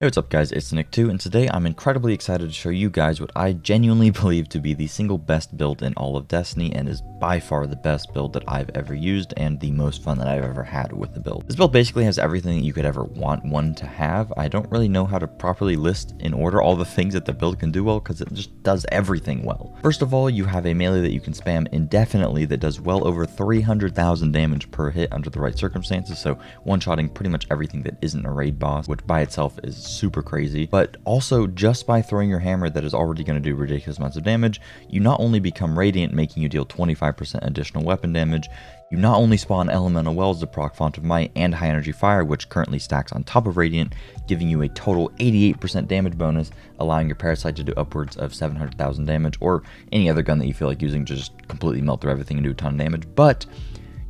Hey, what's up guys, it's NickTew, and today I'm incredibly excited to show you guys what I genuinely believe to be the single best build in all of Destiny, and is by far the best build that I've ever used and the most fun that I've ever had with the build. This build basically has everything that you could ever want one to have. I don't really know how to properly list in order all the things that the build can do well, because it just does everything well. First of all, you have a melee that you can spam indefinitely that does well over 300,000 damage per hit under the right circumstances, so one-shotting pretty much everything that isn't a raid boss, which by itself is super crazy. But also, just by throwing your hammer that is already going to do ridiculous amounts of damage, you not only become radiant, making you deal 25% additional weapon damage, you not only spawn elemental wells to proc Font of Might and high energy fire, which currently stacks on top of radiant, giving you a total 88% damage bonus, allowing your parasite to do upwards of 700,000 damage, or any other gun that you feel like using to just completely melt through everything and do a ton of damage. But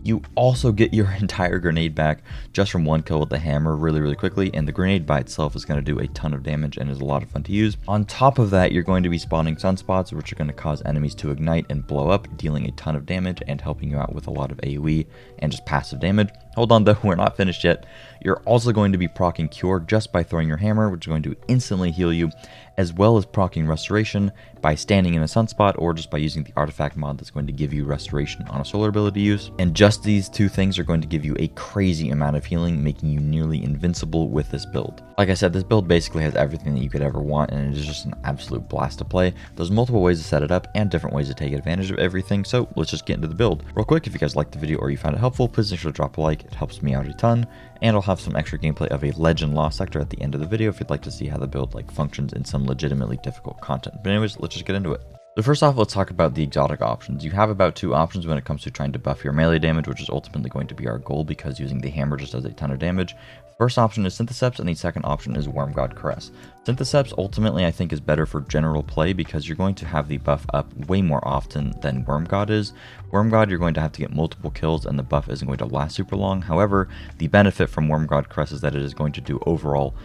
you also get your entire grenade back just from one kill with the hammer really quickly, and the grenade by itself is going to do a ton of damage and is a lot of fun to use. On top of that, you're going to be spawning sunspots, which are going to cause enemies to ignite and blow up, dealing a ton of damage and helping you out with a lot of AoE and just passive damage. Hold on though, we're not finished yet. You're also going to be proccing Cure just by throwing your hammer, which is going to instantly heal you, as well as proccing Restoration by standing in a sunspot, or just by using the artifact mod that's going to give you Restoration on a solar ability use. And just these two things are going to give you a crazy amount of healing, making you nearly invincible with this build. Like I said, this build basically has everything that you could ever want, and it is just an absolute blast to play. There's multiple ways to set it up and different ways to take advantage of everything, so let's just get into the build. Real quick, if you guys liked the video or you found it helpful, please make sure to drop a like. It helps me out a ton, and I'll have some extra gameplay of a Legend Lost sector at the end of the video if you'd like to see how the build functions in some legitimately difficult content. But anyways, let's just get into it. So first off, let's talk about the exotic options. You have about two options when it comes to trying to buff your melee damage, which is ultimately going to be our goal because using the hammer just does a ton of damage. First option is Syntheseps, and the second option is Wormgod Caress. Syntheseps ultimately I think is better for general play because you're going to have the buff up way more often than Wormgod is. Wormgod, you're going to have to get multiple kills and the buff isn't going to last super long. However, the benefit from Wormgod Caress is that it is going to do overall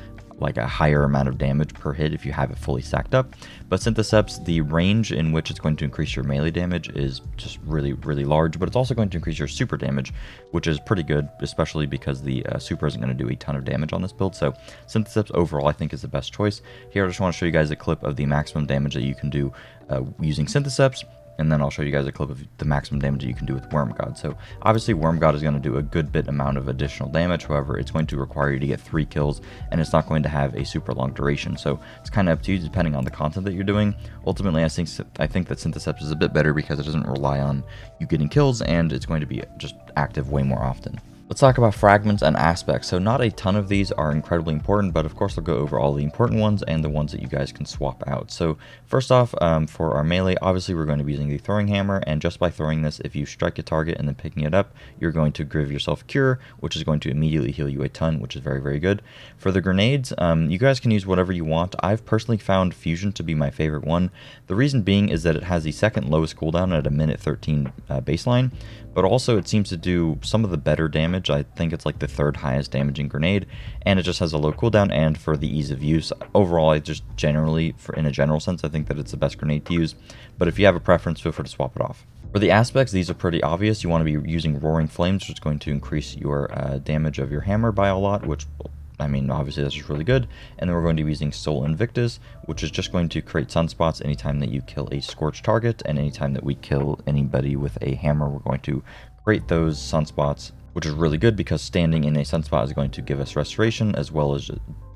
a higher amount of damage per hit if you have it fully stacked up. But Syntheseps, the range in which it's going to increase your melee damage is just really large, but it's also going to increase your super damage, which is pretty good, especially because the super isn't going to do a ton of damage on this build. So Syntheseps overall I think is the best choice. Here I just want to show you guys a clip of the maximum damage that you can do using Syntheseps, and then I'll show you guys a clip of the maximum damage that you can do with Wormgod. So obviously Wormgod is going to do a good bit amount of additional damage. However, it's going to require you to get 3 kills, and it's not going to have a super long duration. So it's kind of up to you depending on the content that you're doing. Ultimately, I think that Syntheseps is a bit better because it doesn't rely on you getting kills, and it's going to be just active way more often. Let's talk about fragments and aspects. So not a ton of these are incredibly important, but of course I'll go over all the important ones and the ones that you guys can swap out. So first off, for our melee, obviously we're going to be using the throwing hammer, and just by throwing this, if you strike a target and then picking it up, you're going to give yourself Cure, which is going to immediately heal you a ton, which is very good. For the grenades, you guys can use whatever you want. I've personally found Fusion to be my favorite one. The reason being is that it has the second lowest cooldown at a minute 13 baseline, but also it seems to do some of the better damage. I think it's like the third highest damaging grenade, and it just has a low cooldown. And for the ease of use, overall I just generally, in a general sense, I think that it's the best grenade to use, but if you have a preference, feel free to swap it off. For the aspects, these are pretty obvious. You want to be using Roaring Flames, which is going to increase your damage of your hammer by a lot, which, I mean, obviously that's just really good. And then we're going to be using Soul Invictus, which is just going to create sunspots anytime that you kill a scorched target, and anytime that we kill anybody with a hammer, we're going to create those sunspots, which is really good because standing in a sunspot is going to give us restoration, as well as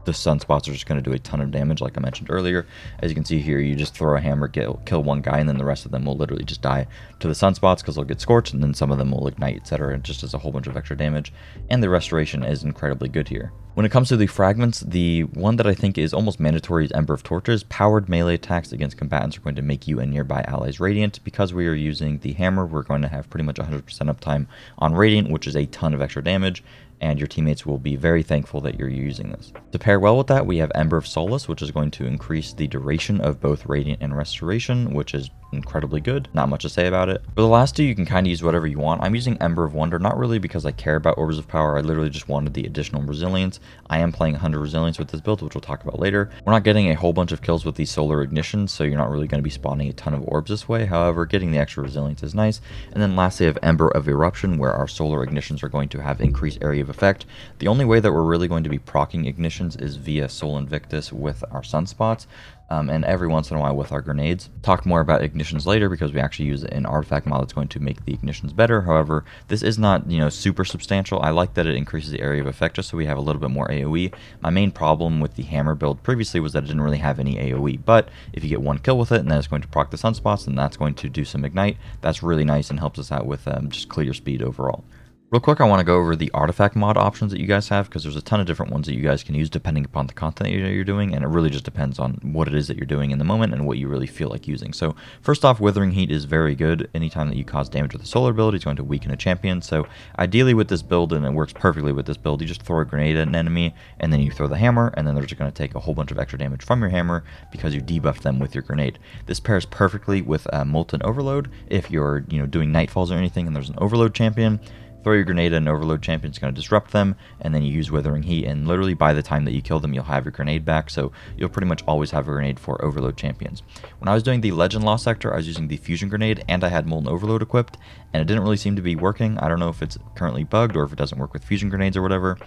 the sunspots are just going to do a ton of damage, like I mentioned earlier. As you can see here, you just throw a hammer, kill one guy, and then the rest of them will literally just die to the sunspots because they'll get scorched, and then some of them will ignite, etc. It just does a whole bunch of extra damage, and the restoration is incredibly good here. When it comes to the fragments, the one that I think is almost mandatory is Ember of Torches. Powered melee attacks against combatants are going to make you and nearby allies radiant. Because we are using the hammer, we're going to have pretty much 100% uptime on radiant, which is a ton of extra damage, and your teammates will be very thankful that you're using this. To pair well with that, we have Ember of Solace, which is going to increase the duration of both Radiant and Restoration, which is incredibly good. Not much to say about it. For the last two, you can kind of use whatever you want. I'm using Ember of Wonder, not really because I care about Orbs of Power. I literally just wanted the additional resilience. I am playing 100 resilience with this build, which we'll talk about later. We're not getting a whole bunch of kills with the solar ignition, so you're not really going to be spawning a ton of orbs this way. However, getting the extra resilience is nice. And then lastly, I have Ember of Eruption, where our solar ignitions are going to have increased area of effect. The only way that we're really going to be proccing ignitions is via Sol Invictus with our sunspots. And every once in a while with our grenades. Talk more about ignitions later because we actually use an artifact mod that's going to make the ignitions better. However, this is not, super substantial. I like that it increases the area of effect just so we have a little bit more AoE. My main problem with the hammer build previously was that it didn't really have any AoE, but if you get one kill with it and then it's going to proc the sunspots and that's going to do some ignite, that's really nice and helps us out with just clear speed overall. Real quick, I want to go over the artifact mod options that you guys have because there's a ton of different ones that you guys can use depending upon the content you're doing, and it really just depends on what it is that you're doing in the moment and what you really feel like using. So first off, Withering Heat is very good. Anytime that you cause damage with a solar ability, it's going to weaken a champion. So ideally with this build, and it works perfectly with this build, you just throw a grenade at an enemy and then you throw the hammer, and then they're just going to take a whole bunch of extra damage from your hammer because you debuff them with your grenade. This pairs perfectly with Molten Overload. If you're doing Nightfalls or anything and there's an Overload champion, throw your grenade at an Overload champion, it's going to disrupt them, and then you use Withering Heat, and literally by the time that you kill them, you'll have your grenade back, so you'll pretty much always have a grenade for Overload champions. When I was doing the Legend Lost sector, I was using the Fusion Grenade, and I had Molten Overload equipped, and it didn't really seem to be working. I don't know if it's currently bugged, or if it doesn't work with Fusion Grenades or whatever.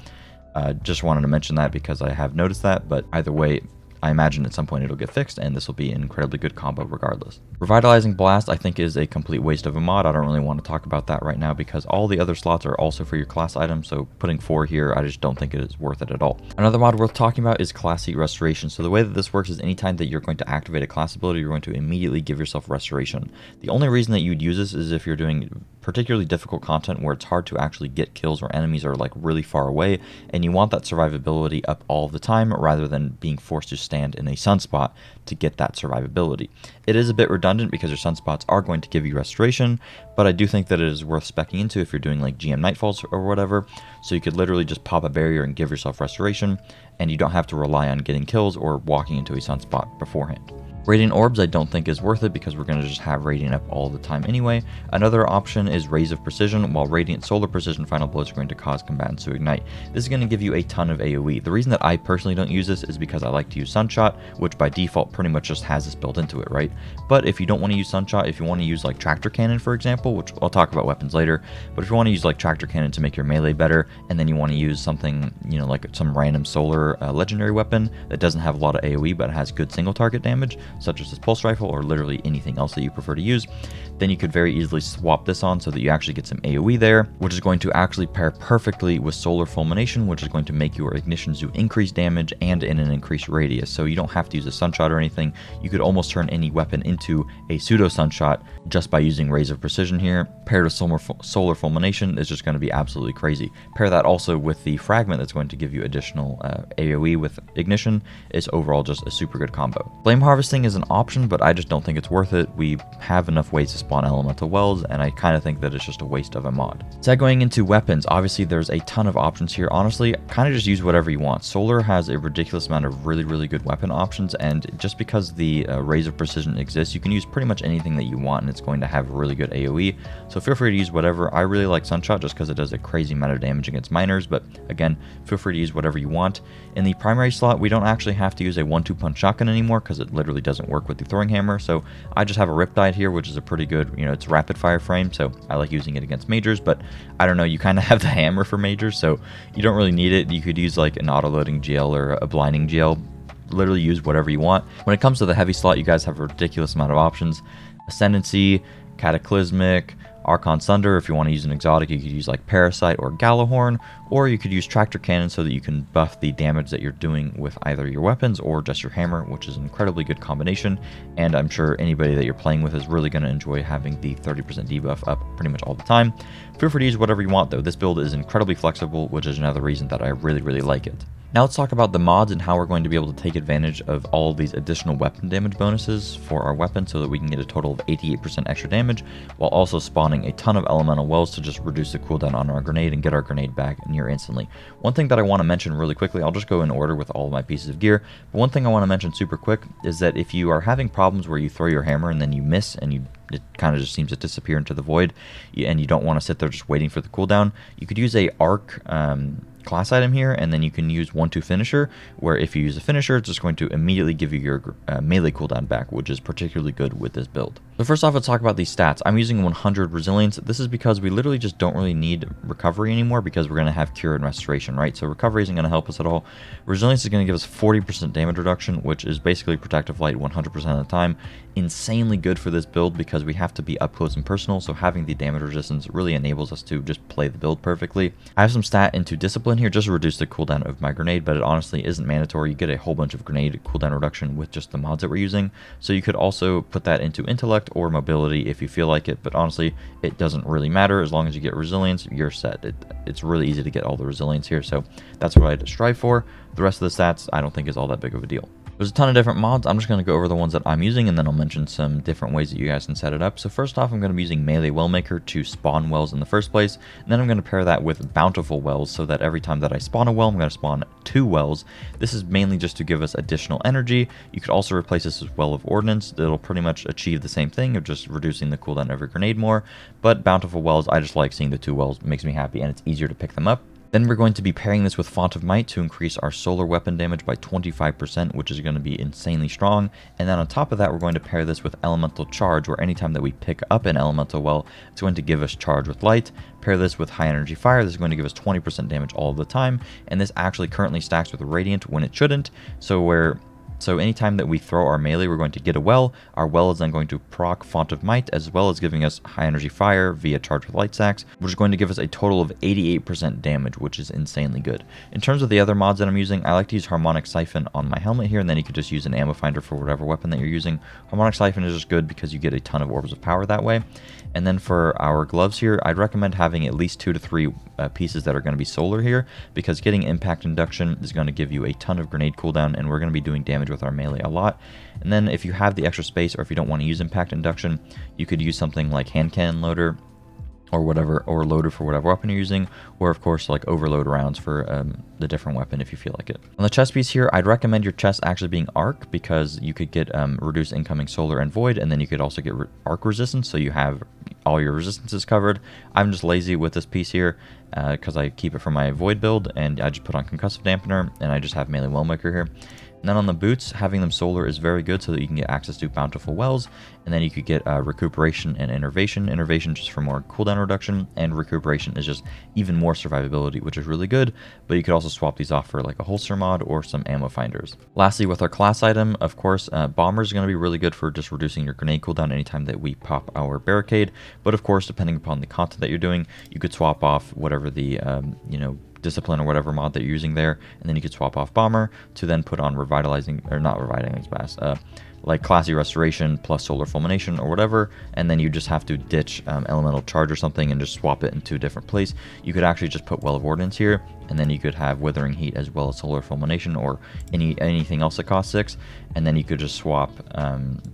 Just wanted to mention that because I have noticed that, but either way, I imagine at some point it'll get fixed, and this will be an incredibly good combo regardless. Revitalizing Blast, I think, is a complete waste of a mod. I don't really want to talk about that right now because all the other slots are also for your class items, so putting 4 here, I just don't think it is worth it at all. Another mod worth talking about is Class Seat Restoration. So the way that this works is anytime that you're going to activate a class ability, you're going to immediately give yourself Restoration. The only reason that you'd use this is if you're doing particularly difficult content where it's hard to actually get kills or enemies are like really far away, and you want that survivability up all the time rather than being forced to stand in a sunspot to get that survivability. It is a bit redundant because your sunspots are going to give you restoration, but I do think that it is worth speccing into if you're doing like GM Nightfalls or whatever, so you could literally just pop a barrier and give yourself restoration, and you don't have to rely on getting kills or walking into a sunspot beforehand. Radiant Orbs I don't think is worth it because we're going to just have Radiant up all the time anyway. Another option is Rays of Precision, while Radiant Solar Precision Final Blows are going to cause combatants to ignite. This is going to give you a ton of AoE. The reason that I personally don't use this is because I like to use Sunshot, which by default pretty much just has this built into it, right? But if you don't want to use Sunshot, if you want to use like Tractor Cannon for example, which I'll talk about weapons later, but if you want to use like Tractor Cannon to make your melee better, and then you want to use something, like some random solar legendary weapon that doesn't have a lot of AoE but has good single target damage, such as this pulse rifle or literally anything else that you prefer to use, then you could very easily swap this on so that you actually get some AoE there, which is going to actually pair perfectly with Solar Fulmination, which is going to make your ignitions do increased damage and in an increased radius. So you don't have to use a sunshot or anything. You could almost turn any weapon into a pseudo sunshot just by using Rays of Precision here. Paired with Solar Fulmination is just going to be absolutely crazy. Pair that also with the Fragment that's going to give you additional AoE with ignition is overall just a super good combo. Flame Harvesting is an option, but I just don't think it's worth it. We have enough ways to spawn elemental wells, and I kind of think that it's just a waste of a mod. Segueing into weapons, obviously there's a ton of options here. Honestly, kind of just use whatever you want. Solar has a ridiculous amount of really good weapon options, and just because the Rays of Precision exists, you can use pretty much anything that you want, and it's going to have really good AoE. So feel free to use whatever. I really like Sunshot just because it does a crazy amount of damage against miners, but again, feel free to use whatever you want. In the primary slot, we don't actually have to use a 1-2 punch shotgun anymore because it literally doesn't work with the throwing hammer. So I just have a Riptide here, which is a pretty good, it's rapid fire frame, so I like using it against majors, but I don't know, you kind of have the hammer for majors, so you don't really need it. You could use like an auto-loading GL or a blinding GL. Literally use whatever you want. When it comes to the heavy slot, you guys have a ridiculous amount of options. Ascendancy, Cataclysmic, Archon Sunder. If you want to use an exotic, you could use like Parasite or Gallahorn, or you could use Tractor Cannon so that you can buff the damage that you're doing with either your weapons or just your hammer, which is an incredibly good combination, and I'm sure anybody that you're playing with is really going to enjoy having the 30% debuff up pretty much all the time. Feel free to use whatever you want though. This build is incredibly flexible, which is another reason that I really like it. Now let's talk about the mods and how we're going to be able to take advantage of all of these additional weapon damage bonuses for our weapon so that we can get a total of 88% extra damage while also spawning a ton of elemental wells to just reduce the cooldown on our grenade and get our grenade back near instantly. One thing that I want to mention really quickly, I'll just go in order with all of my pieces of gear, but one thing I want to mention super quick is that if you are having problems where you throw your hammer and then you miss and it kind of just seems to disappear into the void, and you don't want to sit there just waiting for the cooldown, you could use a arc class item here, and then you can use 1-2 finisher, where if you use a finisher, it's just going to immediately give you your melee cooldown back, which is particularly good with this build. So first off, let's talk about these stats. I'm using 100 resilience. This is because we literally just don't really need recovery anymore because we're going to have cure and restoration, right? So recovery isn't going to help us at all. Resilience is going to give us 40% damage reduction, which is basically protective light 100% of the time. Insanely good for this build because we have to be up close and personal, so having the damage resistance really enables us to just play the build perfectly. I have some stat into discipline here just to reduce the cooldown of my grenade, but it honestly isn't mandatory. You get a whole bunch of grenade cooldown reduction with just the mods that we're using, so you could also put that into intellect or mobility if you feel like it, but honestly it doesn't really matter. As long as you get resilience, you're set. It's really easy to get all the resilience here, so that's what I'd strive for. The rest of the stats I don't think is all that big of a deal. There's a ton of different mods. I'm just going to go over the ones that I'm using, and then I'll mention some different ways that you guys can set it up. So first off, I'm going to be using Melee Wellmaker to spawn wells in the first place, and then I'm going to pair that with Bountiful Wells so that every time that I spawn a well, I'm going to spawn 2 wells. This is mainly just to give us additional energy. You could also replace this with Well of Ordnance. It'll pretty much achieve the same thing of just reducing the cooldown of your grenade more, but Bountiful Wells, I just like seeing the 2 wells. It makes me happy, and it's easier to pick them up. Then we're going to be pairing this with Font of Might to increase our solar weapon damage by 25%, which is going to be insanely strong. And then on top of that, we're going to pair this with Elemental Charge, where anytime that we pick up an elemental well, it's going to give us charge with light. Pair this with High Energy Fire. This is going to give us 20% damage all the time. And this actually currently stacks with Radiant when it shouldn't. So anytime that we throw our melee, we're going to get a well. Our well is then going to proc Font of Might, as well as giving us High Energy Fire via Charge with Light Sacks, which is going to give us a total of 88% damage, which is insanely good. In terms of the other mods that I'm using, I like to use Harmonic Siphon on my helmet here, and then you could just use an ammo finder for whatever weapon that you're using. Harmonic Siphon is just good because you get a ton of orbs of power that way. And then for our gloves here, I'd recommend having at least 2 to 3 pieces that are going to be solar here, because getting Impact Induction is going to give you a ton of grenade cooldown, and we're going to be doing damage with our melee a lot. And then if you have the extra space, or if you don't want to use Impact Induction, you could use something like Hand Cannon Loader, or whatever, or loader for whatever weapon you're using, or of course like overload rounds for the different weapon if you feel like it. On the chest piece here, I'd recommend your chest actually being arc, because you could get reduced incoming solar and void, and then you could also get arc resistance, so you have all your resistances covered. I'm just lazy with this piece here because I keep it for my void build, and I just put on concussive dampener, and I just have Melee Wellmaker here. And then on the boots, having them solar is very good so that you can get access to Bountiful Wells, and then you could get Recuperation and Innervation. Innervation just for more cooldown reduction, and Recuperation is just even more survivability, which is really good, but you could also swap these off for like a holster mod or some ammo finders. Lastly, with our class item, of course, Bomber is going to be really good for just reducing your grenade cooldown anytime that we pop our barricade, but of course, depending upon the content that you're doing, you could swap off whatever the, discipline or whatever mod that you're using there, and then you could swap off Bomber to then put on Revitalizing, or not Revitalizing Blast, like Classy Restoration plus Solar Fulmination or whatever, and then you just have to ditch Elemental Charge or something and just swap it into a different place. You could actually just put Well of Ordnance here, and then you could have Withering Heat as well as Solar Fulmination, or anything else that costs 6, and then you could just swap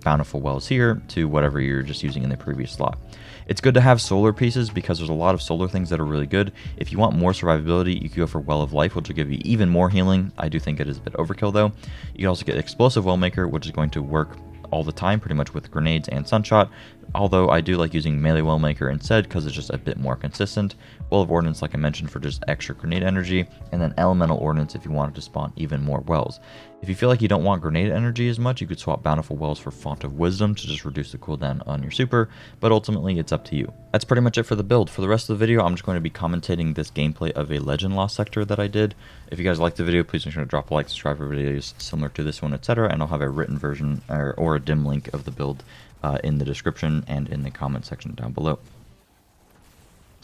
Bountiful Wells here to whatever you're just using in the previous slot. It's good to have solar pieces because there's a lot of solar things that are really good. If you want more survivability, you can go for Well of Life, which will give you even more healing. I do think it is a bit overkill though. You can also get Explosive Wellmaker, which is going to work all the time pretty much with grenades and Sunshot, although I do like using Melee Wellmaker instead because it's just a bit more consistent. Well of Ordnance, like I mentioned, for just extra grenade energy, and then Elemental Ordnance if you wanted to spawn even more wells. If you feel like you don't want grenade energy as much, you could swap Bountiful Wells for Font of Wisdom to just reduce the cooldown on your super, but ultimately it's up to you. That's pretty much it for the build. For the rest of the video, I'm just going to be commentating this gameplay of a Legend Lost sector that I did. If you guys liked the video, please make sure to drop a like, subscribe for videos similar to this one, etc., and I'll have a written version or a dim link of the build in the description and in the comment section down below.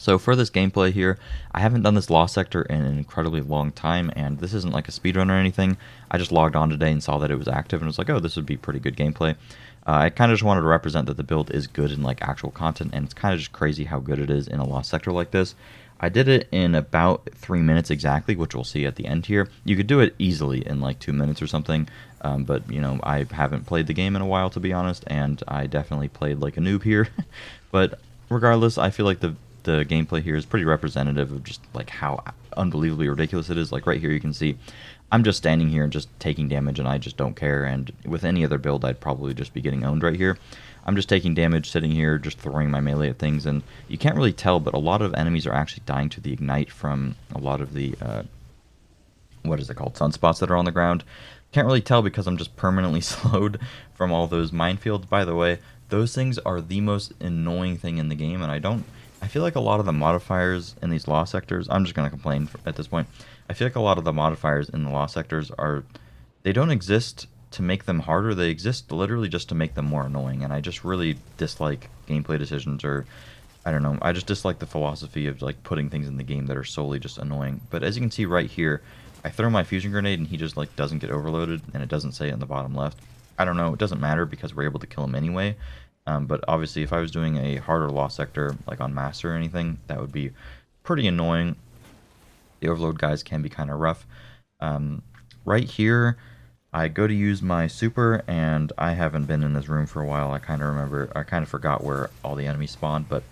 So for this gameplay here, I haven't done this Lost sector in an incredibly long time, and this isn't like a speedrun or anything. I just logged on today and saw that it was active and was like, oh, this would be pretty good gameplay. I kind of just wanted to represent that the build is good in like actual content, and it's kind of just crazy how good it is in a Lost sector like this. I did it in about 3 minutes exactly, which we'll see at the end here. You could do it easily in like 2 minutes or something, but you know, I haven't played the game in a while, to be honest, and I definitely played like a noob here. But regardless, I feel like the the gameplay here is pretty representative of just like how unbelievably ridiculous it is. Like right here you can see I'm just standing here and just taking damage and I just don't care, and with any other build I'd probably just be getting owned right here. I'm just taking damage, sitting here, just throwing my melee at things, and you can't really tell, but a lot of enemies are actually dying to the ignite from a lot of the, what is it called, sunspots that are on the ground. Can't really tell because I'm just permanently slowed from all those minefields. By the way, those things are the most annoying thing in the game, and I feel like a lot of the modifiers in these lost sectors, I'm just going to complain at this point, I feel like a lot of the modifiers in the lost sectors they don't exist to make them harder, they exist literally just to make them more annoying, and I just really dislike gameplay decisions, or I don't know, I just dislike the philosophy of like putting things in the game that are solely just annoying. But as you can see right here, I throw my fusion grenade and he just like doesn't get overloaded, and it doesn't say it in the bottom left. I don't know, it doesn't matter because we're able to kill him anyway. But obviously if I was doing a harder lost sector like on Master or anything, that would be pretty annoying. The overload guys can be kind of rough. Right here, I go to use my super, and I haven't been in this room for a while. I kind of forgot where all the enemies spawned, but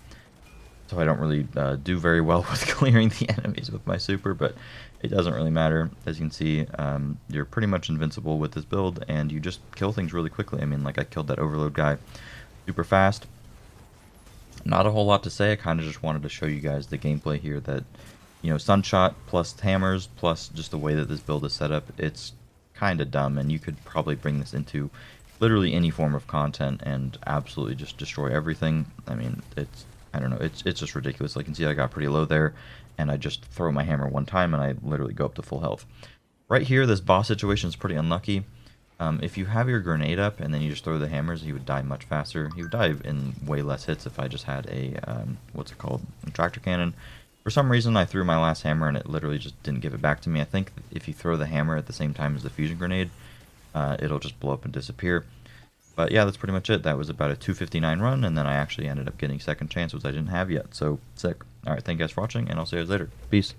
so I don't really do very well with clearing the enemies with my super, but it doesn't really matter. As you can see, you're pretty much invincible with this build, and you just kill things really quickly. I mean, like I killed that overload guy super fast. Not a whole lot to say. I kind of just wanted to show you guys the gameplay here that, you know, Sunshot plus hammers plus just the way that this build is set up, it's kind of dumb, and you could probably bring this into literally any form of content and absolutely just destroy everything. I mean, I don't know, it's just ridiculous. Like you can see I got pretty low there, and I just throw my hammer one time and I literally go up to full health. Right here, this boss situation is pretty unlucky. If you have your grenade up and then you just throw the hammers, he would die much faster. He would die in way less hits if I just had a, what's it called, a tractor cannon. For some reason, I threw my last hammer and it literally just didn't give it back to me. I think if you throw the hammer at the same time as the fusion grenade, it'll just blow up and disappear. But yeah, that's pretty much it. That was about a 259 run, and then I actually ended up getting second chance, which I didn't have yet. So, sick. Alright, thank you guys for watching, and I'll see you guys later. Peace.